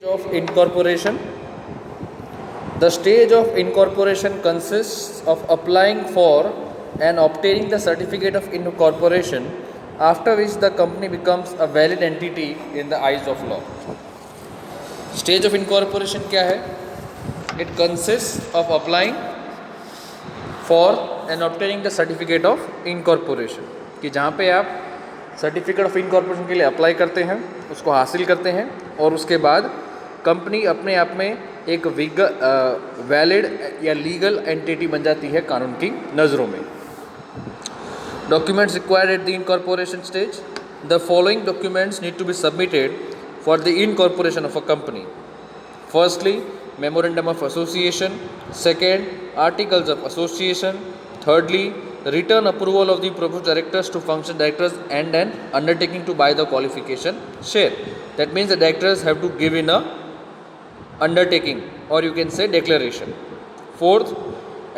Of incorporation. The stage of incorporation consists of applying for and obtaining the certificate of incorporation, after which the company becomes a valid entity in the eyes of law. Stage of incorporation क्या है? It consists of applying for and obtaining the certificate of incorporation, कि जहाँ पे आप certificate of incorporation के लिए apply करते हैं, उसको हासिल करते हैं और उसके बाद कंपनी अपने आप में एक वैलिड या लीगल एंटिटी बन जाती है कानून की नज़रों में. Documents required at the incorporation stage. The following documents need to be submitted for the incorporation of a company. Firstly, memorandum of association. Second, articles of association. Thirdly, written approval of the proposed directors to function directors and an undertaking to buy the qualification share. That means the directors have to give in a undertaking, or you can say declaration. Fourth,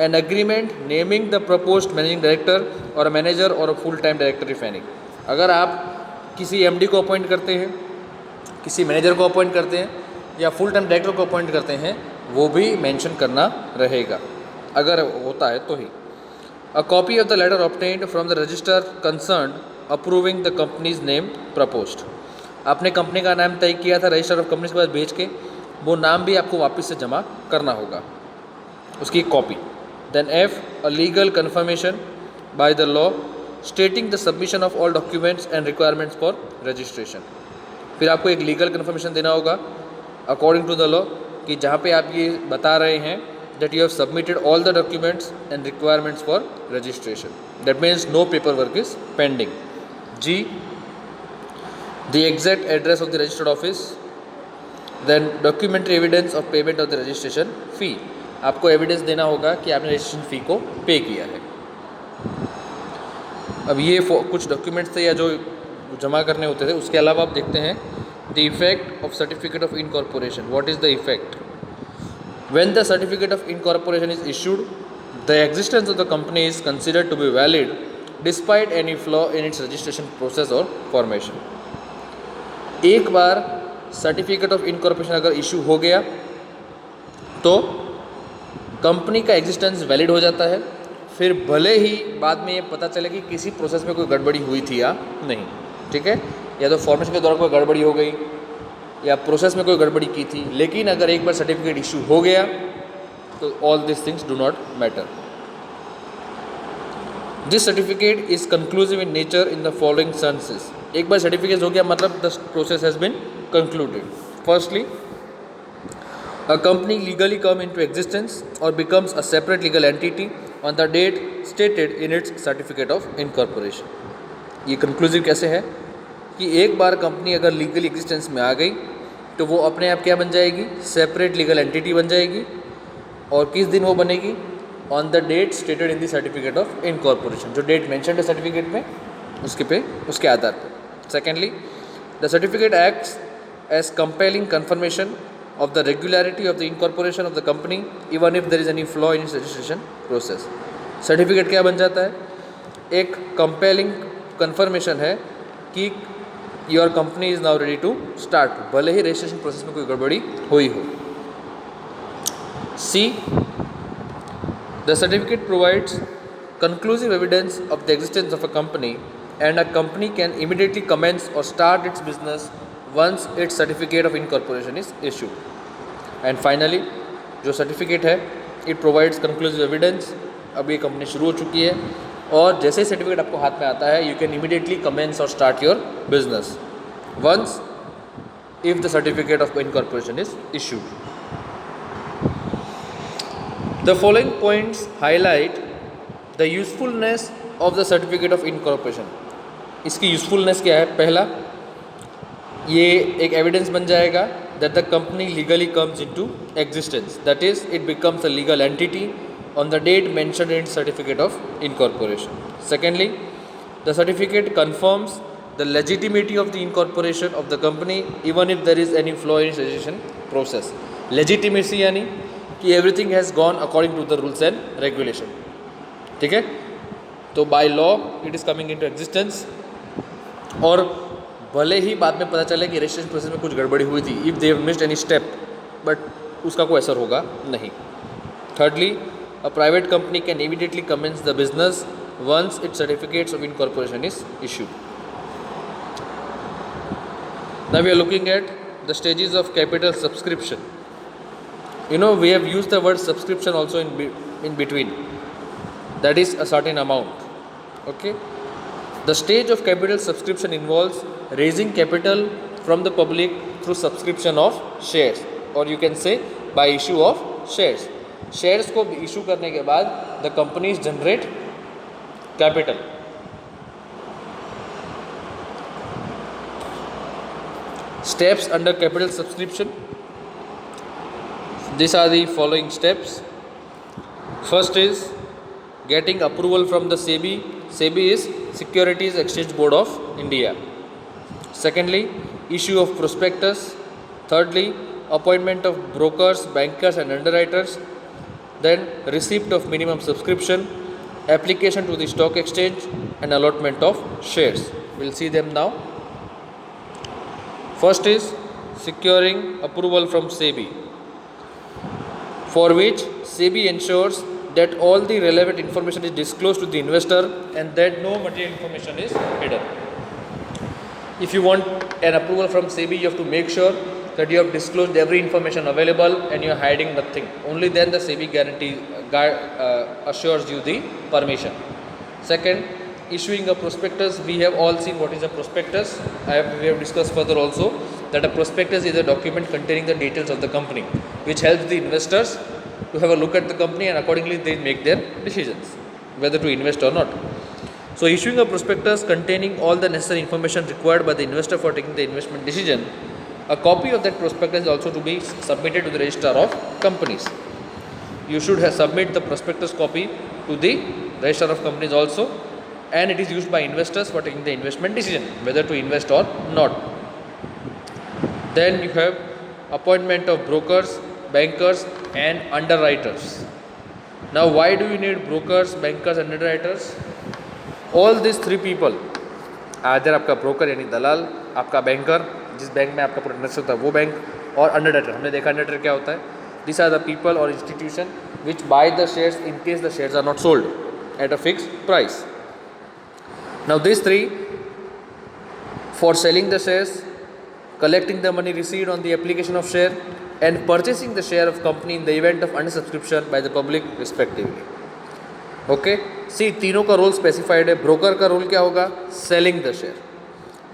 an agreement naming the proposed managing director or a manager or a full-time director if any. अगर आप किसी MD को appoint करते हैं, किसी manager को appoint करते हैं या फुल टाइम डायरेक्टर को अपॉइंट करते हैं, वो भी मेंशन करना रहेगा अगर होता है तो ही. A copy of the letter obtained from the registrar concerned approving the company's name proposed. आपने कंपनी का नाम तय किया था रजिस्टर ऑफ कंपनीज के पास भेज के, वो नाम भी आपको वापस से जमा करना होगा, उसकी एक copy. Then F, a legal confirmation by the law stating the submission of all documents and requirements for registration. फिर आपको एक लीगल कन्फर्मेशन देना होगा अकॉर्डिंग टू द लॉ, कि जहाँ पे आप ये बता रहे हैं that you have submitted all the documents and requirements for registration. That means no paper work is pending. G, the exact address of the registered office. Then documentary evidence of payment of the registration fee. आपको evidence देना होगा कि आपने registration फ़ी को पे किया है. अब ये कुछ डॉक्यूमेंट्स थे या जो जमा करने होते थे. उसके अलावा आप देखते हैं the effect of certificate of incorporation. What is the effect? When the certificate of incorporation is issued, the existence of the company is considered to be valid despite any flaw in its registration process or formation. एक बार certificate of incorporation अगर issue हो गया तो company का existence valid हो जाता है, फिर भले ही बाद में ये पता चले कि किसी प्रोसेस में कोई गड़बड़ी हुई थी या नहीं. ठीक है, या तो फॉर्मेशन के दौरान कोई गड़बड़ी हो गई या प्रोसेस में कोई गड़बड़ी की थी, लेकिन अगर एक बार सर्टिफिकेट इशू हो गया तो all this things do not matter. This certificate is conclusive in nature in the following senses. एक बार सर्टिफिकेट हो गया मतलब the process has been concluded. Firstly, a company legally come into existence और becomes a separate legal entity on the date stated in its certificate of incorporation. ये conclusive कैसे है कि एक बार कंपनी अगर लीगल एग्जिस्टेंस में आ गई तो वो अपने आप क्या बन जाएगी, सेपरेट लीगल एंटिटी बन जाएगी. और किस दिन वो बनेगी? On the date stated in the certificate of incorporation. जो डेट मेंशन्ड है सर्टिफिकेट में उसके आधार पर. Secondly, the certificate acts as compelling confirmation of the regularity of the incorporation of the company even if there is any flaw in its registration process. Certificate क्या बन जाता है? एक कंपेलिंग कन्फर्मेशन है कि your company is now ready to start, भले ही registration process में कोई गड़बड़ी हुई हो. See, the certificate provides conclusive evidence of the existence of a company and a company can immediately commence और start its business once its certificate of incorporation is issued. And finally, जो certificate है it provides conclusive evidence. अब ये company शुरू हो चुकी है और जैसे ही सर्टिफिकेट आपको हाथ में आता है यू कैन इमीडिएटली कमेंस और start your business once if the certificate of incorporation is issued. The following points highlight the usefulness of the certificate of incorporation. इसकी यूजफुलनेस क्या है? पहला, ये एक एविडेंस बन जाएगा that the company legally comes into existence, that is it becomes a legal entity on the date mentioned in certificate of incorporation. Secondly, the certificate confirms the legitimacy of the incorporation of the company even if there is any flaw in its registration process. Legitimacy यानी कि everything has gone according to the rules and regulation. ठीक है, तो by law it is coming into existence और भले ही बाद में पता चले कि रजिस्ट्रेशन प्रोसेस में कुछ गड़बड़ी हुई थी, if they missed any step, but उसका कोई असर होगा नहीं. Thirdly, a private company can immediately commence the business once its certificates of incorporation is issued. Now we are looking at the stages of capital subscription. We have used the word subscription also in between. That is a certain amount. Okay. The stage of capital subscription involves raising capital from the public through subscription of shares, or you can say by issue of shares. Shares को issue करने के बाद the companies generate capital. Steps under capital subscription, this are the following steps. First is getting approval from the SEBI. SEBI is securities exchange board of India. Secondly, issue of prospectus. thirdly, appointment of brokers, bankers and underwriters. Then receipt of minimum subscription, application to the stock exchange and allotment of shares. We'll see them now. First is securing approval from SEBI, for which SEBI ensures that all the relevant information is disclosed to the investor and that no material information is hidden. If you want an approval from SEBI, you have to make sure that you have disclosed every information available and you are hiding nothing. Only then the SEBI assures you the permission. Second, issuing a prospectus. We have all seen what is a prospectus. We have discussed further also that a prospectus is a document containing the details of the company, which helps the investors to have a look at the company and accordingly they make their decisions whether to invest or not. So issuing a prospectus containing all the necessary information required by the investor for taking the investment decision. A copy of that prospectus is also to be submitted to the registrar of companies. You should submit the prospectus copy to the registrar of companies also, and it is used by investors for taking the investment decision whether to invest or not. Then you have appointment of brokers, bankers and underwriters. Now why do you need brokers, bankers and underwriters? All these three people, either आपका broker यानी दलाल, आपका banker जिस bank में आपका पूरा invest होता है वो बैंक, और अंडरराइटर. हमने देखा अंडरराइटर क्या होता है. These are the people or institution which buy the shares in case the shares are not sold at a fixed price. Now these three, for selling the shares, collecting the money received on the application of share and purchasing the share of company in the event of undersubscription by the public respectively. Okay see, तीनों का role specified है. Broker का role क्या होगा? Selling the share.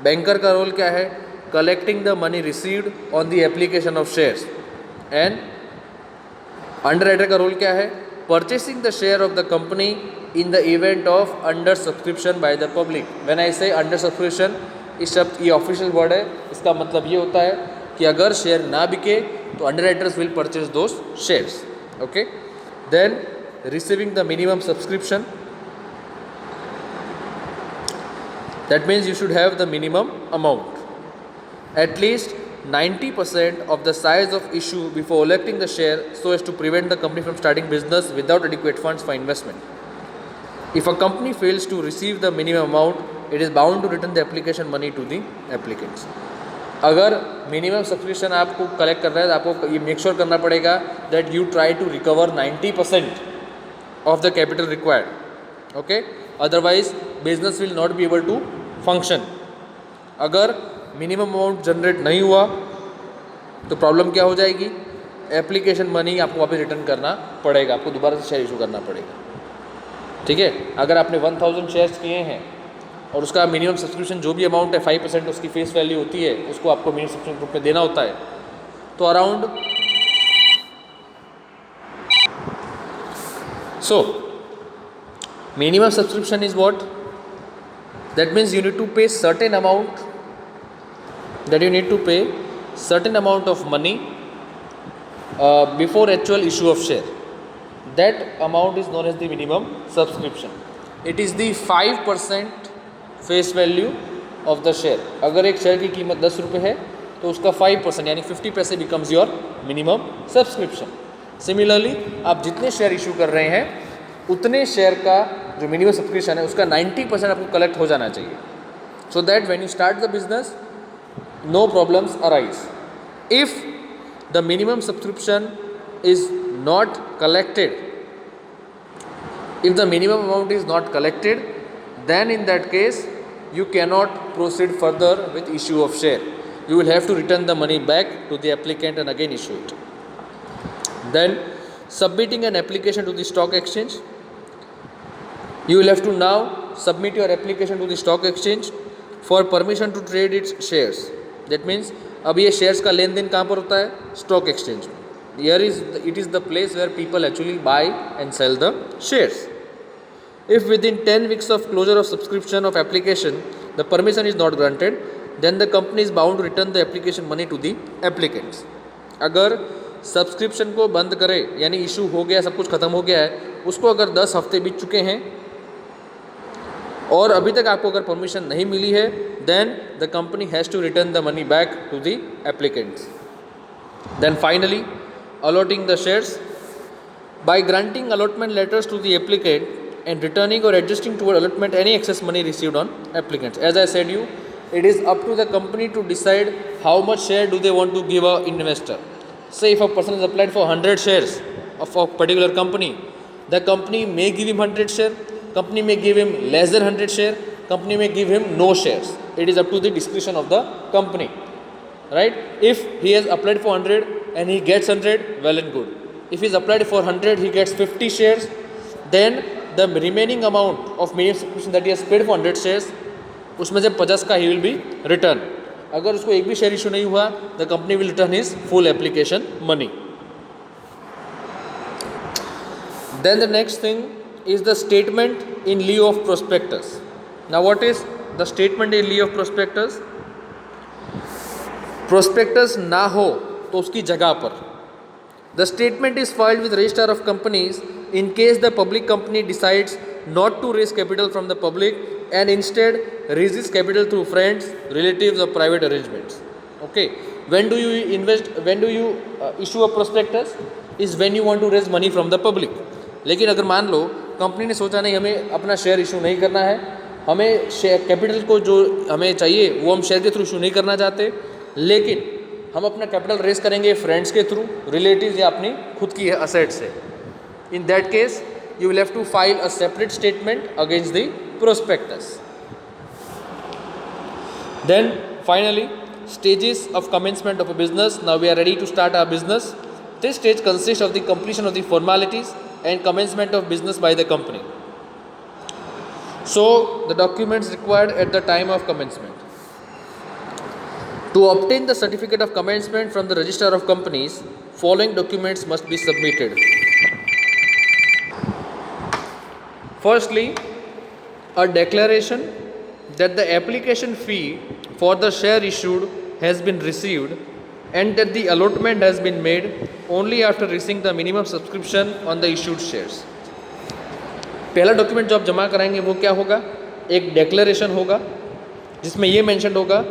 Banker का role क्या है? Collecting the money received on the application of shares. And underwriter का रोल क्या है? Purchasing the share of the company in the event of under subscription by the public. When I say under subscription, इस शब्द ये official word है. इसका मतलब ये होता है कि अगर शेयर ना बिके तो underwriters will purchase those shares. Okay. Then receiving the minimum subscription, that means you should have the minimum amount, at least 90% of the size of issue before electing the share, so as to prevent the company from starting business without adequate funds for investment. If a company fails to receive the minimum amount, it is bound to return the application money to the applicants. अगर minimum subscription आपको collect कर रहा है तो आपको ये make sure करना पड़ेगा that you try to recover 90% of the capital required. Okay, otherwise business will not be able to function. अगर मिनिमम अमाउंट जनरेट नहीं हुआ तो प्रॉब्लम क्या हो जाएगी? एप्लीकेशन मनी आपको वापस रिटर्न करना पड़ेगा, आपको दोबारा से शेयर इशू करना पड़ेगा. ठीक है. अगर आपने 1000 शेयर्स किए हैं और उसका मिनिमम सब्सक्रिप्शन जो भी अमाउंट है 5% उसकी फेस वैल्यू होती है, उसको आपको मिनिमम सब्सक्रिप्शन ग्रुप में देना होता है, तो around so minimum subscription is what? That means you need to pay certain amount, certain amount of money before actual issue of share. That amount is known as the minimum subscription. It is the 5% face value of the share. अगर एक share की कीमत 10 रुपये है तो उसका 5% यानी 50 पैसे becomes your minimum subscription. Similarly आप जितने शेयर इशू कर रहे हैं उतने शेयर का जो मिनिमम सब्सक्रिप्शन है उसका 90% आपको कलेक्ट हो जाना चाहिए, so that when you start the business no problems arise. If the minimum subscription is not collected, if the minimum amount is not collected, then in that case you cannot proceed further with issue of share. You will have to return the money back to the applicant and again issue it. Then submitting an application to the stock exchange. You will have to now submit your application to the stock exchange for permission to trade its shares. That means अब ये shares का लेन then कहाँ पर होता है? Stock exchange में. It is the place where people actually buy and sell the shares. If within 10 weeks of closure of subscription of application the permission is not granted, then the company is bound to return the application money to the applicants. अगर subscription को बंद करे यानी issue हो गया, सब कुछ ख़त्म हो गया है, उसको अगर 10 हफ्ते बीत चुके हैं और अभी तक आपको अगर परमिशन नहीं मिली है, then the company has to return the money back to the applicants. Then finally, allotting the shares. By granting allotment letters to the applicant and returning or adjusting toward allotment any excess money received on applicants. As I said you, it is up to the company to decide how much share do they want to give a investor. Say if a person has applied for 100 shares of a particular company, the company may give him 100 share, company may give him less than 100 share, company may give him no shares. It is up to the discretion of the company, right? If he has applied for 100 and he gets 100, well and good. If he has applied for 100, he gets 50 shares, then the remaining amount of minimum subscription that he has paid for 100 shares, उसमें से 50 का he will be return. अगर उसको एक भी share issue नहीं हुआ, the company will return his full application money. Then the next thing is the statement in lieu of prospectus. Now what is the statement in lieu of prospectus? Prospectus ना हो तो उसकी जगह पर the statement is filed with registrar of companies in case the public company decides not to raise capital from the public and instead raises capital through friends, relatives or private arrangements. Okay, when do you invest, when do you issue a prospectus? Is when you want to raise money from the public. लेकिन अगर मान लो company ने सोचा नहीं, हमें अपना share issue नहीं करना है, हमें शेयर कैपिटल को जो हमें चाहिए वो हम शेयर के थ्रू इशू नहीं करना चाहते, लेकिन हम अपना कैपिटल रेस करेंगे फ्रेंड्स के थ्रू, रिलेटिव्स या अपनी खुद की असेट से. In that case you will have to file a separate statement against the prospectus. Then finally, stages of commencement of a business. Now we are ready to start our business. This stage consists of the completion of the formalities and commencement of business by the company. So the documents required at the time of commencement. To obtain the certificate of commencement from the registrar of companies, following documents must be submitted. Firstly, a declaration that the application fee for the share issued has been received and that the allotment has been made only after receiving the minimum subscription on the issued shares. पहला document जो आप जमा कराएंगे वो क्या होगा? एक declaration होगा जिसमें ये मेंशन होगा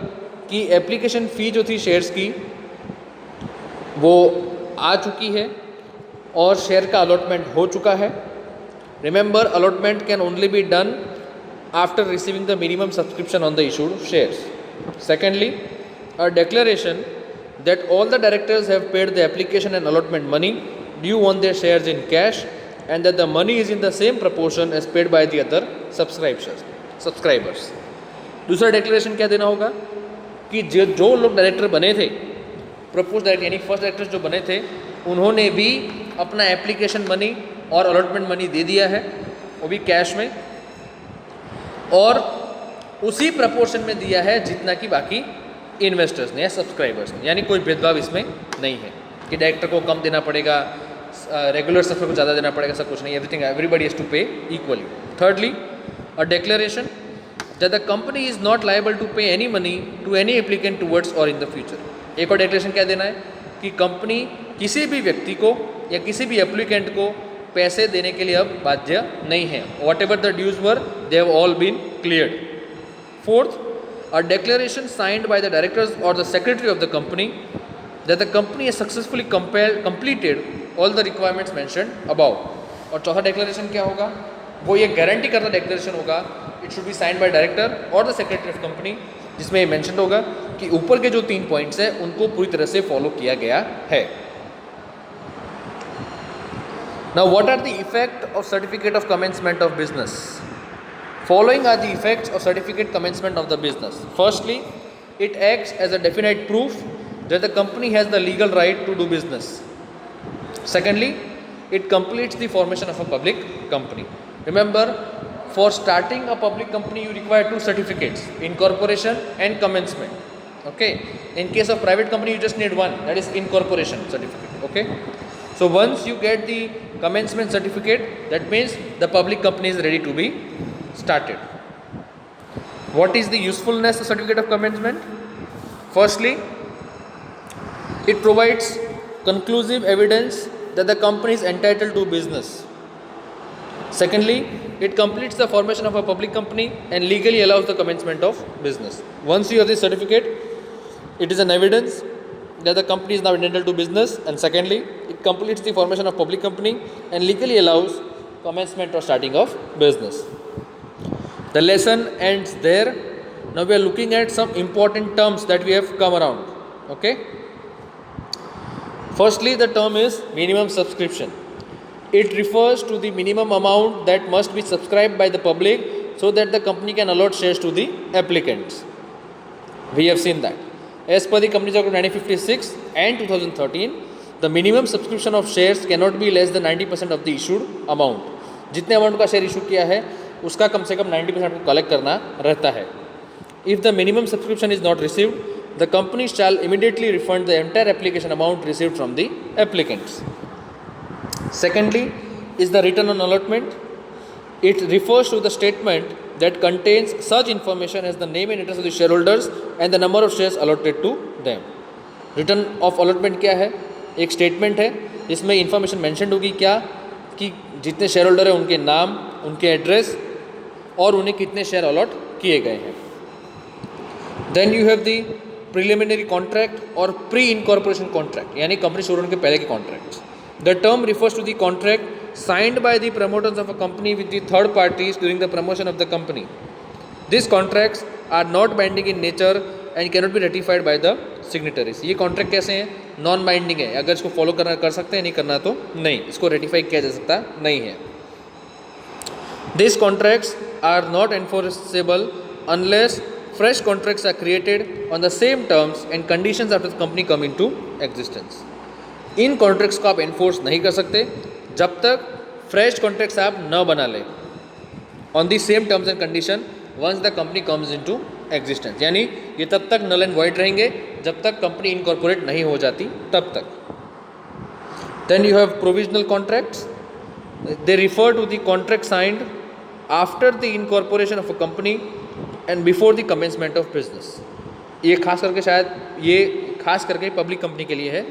कि एप्लीकेशन फ़ी जो थी शेयर्स की वो आ चुकी है और शेयर का अलॉटमेंट हो चुका है. Remember, allotment can only be done after receiving the minimum subscription on the issued shares. Secondly, a declaration that all the directors have paid the application and allotment money due on their shares in cash and that the money is in the same proportion as paid by the other subscribers. दूसरा declaration क्या देना होगा कि जो लोग director बने थे, propose director यानी फर्स्ट डायरेक्टर जो बने थे, उन्होंने भी अपना एप्लीकेशन मनी और अलॉटमेंट मनी दे दिया है, वो भी कैश में, और उसी प्रपोर्शन में दिया है जितना कि बाकी इन्वेस्टर्स ने या सब्सक्राइबर्स ने. यानी कोई भेदभाव इसमें नहीं है कि डायरेक्टर को कम देना पड़ेगा, रेगुलर सब्सक्राइबर को ज़्यादा देना पड़ेगा, सब कुछ नहीं. Everybody has to pay equally. Thirdly, a declaration that the company is not liable to pay any money to any applicant towards और इन द फ्यूचर. एक और डिक्लेरेशन क्या देना है कि कंपनी किसी भी व्यक्ति को या किसी भी एप्लीकेंट को पैसे देने के लिए अब बाध्य नहीं है. Whatever the dues were they have all been cleared. Fourth, a declaration signed by the directors और the secretary of the company that the company has successfully completed all the requirements mentioned above. और चौथा declaration क्या होगा? वो ये guarantee करता declaration होगा, it should be signed by director और द सेक्रेटरी ऑफ कंपनी जिसमें ये मेंशन होगा कि ऊपर के जो 3 पॉइंट्स हैं उनको पूरी तरह से फॉलो किया गया है. Now what are the effect of certificate of commencement of business? Following are the effects of certificate commencement of the business. Firstly, it acts as a definite proof that the company has the legal right to do business. Secondly, it completes the formation of a public company. Remember, for starting a public company you require 2 certificates, incorporation and commencement. Okay, in case of private company you just need one, that is incorporation certificate. Okay, so once you get the commencement certificate, that means the public company is ready to be started. What is the usefulness of certificate of commencement? Firstly, it provides conclusive evidence that the company is entitled to business. Secondly, it completes the formation of a public company and legally allows the commencement of business. Once you have this certificate, it is an evidence that the company is now entitled to business, and secondly, it completes the formation of public company and legally allows commencement or starting of business. The lesson ends there. Now we are looking at some important terms that we have come around. Okay. Firstly, the term is minimum subscription. It refers to the minimum amount that must be subscribed by the public so that the company can allot shares to the applicants. We have seen that. As per the Companies Act of 1956 and 2013, the minimum subscription of shares cannot be less than 90% of the issued amount. जितने amount का share issue किया है उसका कम से कम 90% को collect करना रहता है. If the minimum subscription is not received, the company shall immediately refund the entire application amount received from the applicants. Secondly is the return on allotment. It refers to the statement that contains such information as the name and address of the shareholders and the number of shares allotted to them. Return of allotment क्या है? एक statement है जिसमें information mention होगी क्या कि जितने share holder हैं उनके नाम, उनके एड्रेस और उन्हें कितने शेयर अलॉट किए गए हैं. Then you have the preliminary contract और प्री इनकॉर्पोरेशन कॉन्ट्रैक्ट, यानी कंपनी शुरू होने के पहले के contracts. The term refers to the contract signed by the promoters of a company with the third parties during the promotion of the company. These contracts are not binding in nature and cannot be ratified by the signatories. ये contract कैसे हैं? Non binding है. अगर इसको follow करना कर सकते हैं, नहीं करना तो नहीं, इसको रेटिफाई किया जा सकता नहीं है. These contracts are not enforceable unless fresh contracts are created on the same terms and conditions after the company come into existence. In contracts को आप एनफोर्स नहीं कर सकते जब तक फ्रेश कॉन्ट्रैक्ट्स आप न बना लें on the same terms and condition once the company comes into existence. यानी ये तब तक नल एंड वॉइड रहेंगे जब तक कंपनी इनकॉर्पोरेट नहीं हो जाती तब तक. Then you have provisional contracts. They refer to the contract signed after the incorporation of a company and before the commencement of business. ये खास करके शायद ये खास करके पब्लिक कंपनी के लिए है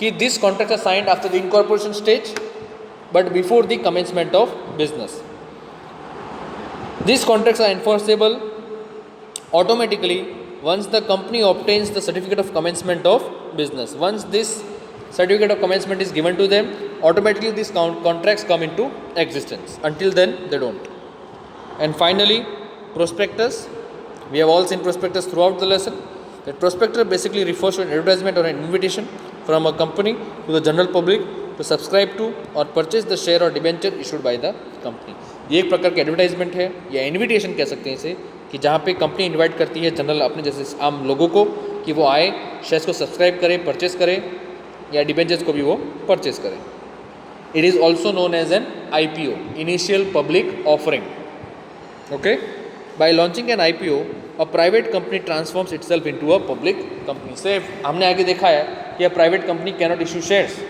कि this contract are signed after the incorporation stage but before the commencement of business. These contracts are enforceable automatically once the company obtains the certificate of commencement of business. Once this certificate of commencement is given to them, automatically these contracts come into existence. Until then, they don't. And finally, prospectus. We have all seen prospectus throughout the lesson. The prospectus basically refers to an advertisement or an invitation from a company to the general public to subscribe to or purchase the share or debenture issued by the company. ये एक प्रकार की advertisement है या invitation कह सकते हैं इसे, कि जहाँ पे कंपनी इनवाइट करती है जनरल अपने जैसे आम लोगों को कि वो आए, शेयर्स को सब्सक्राइब करें, परचेस करें या डिबेंचर्स को भी वो परचेस करें. It is also known as an IPO, initial public offering. Okay. By launching an IPO, a private company transforms itself into a public company. से हमने आगे देखा है कि a private company cannot issue shares.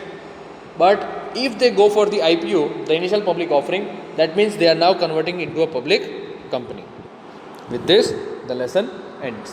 But if they go for the IPO, the initial public offering, that means they are now converting into a public company. With this, the lesson ends.